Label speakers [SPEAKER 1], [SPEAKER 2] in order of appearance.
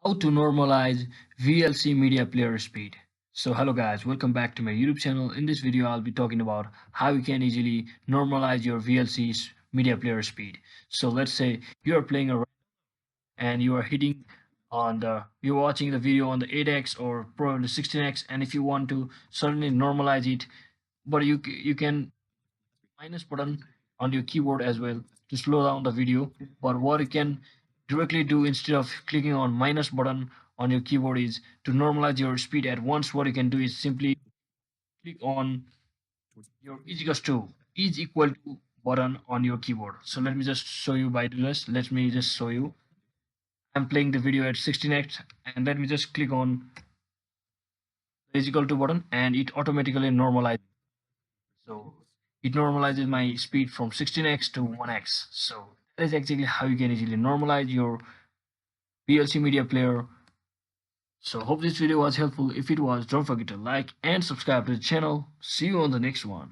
[SPEAKER 1] How to normalize VLC Media Player speed. So hello guys, welcome back to my YouTube channel. In this video, I'll be talking about how you can easily normalize your VLC Media Player speed. So let's say you are playing a and you are hitting on you're watching the video on the 8x or probably 16x, and if you want to suddenly normalize it, but you can minus button on your keyboard as well to slow down the video. But what you can directly do instead of clicking on minus button on your keyboard is to normalize your speed at once. What you can do is simply click on your is equal to button on your keyboard. So let me just show you by doing this. Let me just show you. I'm playing the video at 16x, and let me just click on is equal to button, and it automatically normalizes. So it normalizes my speed from 16x to 1x. So that is exactly how you can easily normalize your VLC media player. So hope this video was helpful. If it was, don't forget to like and subscribe to the channel. See you on the next one.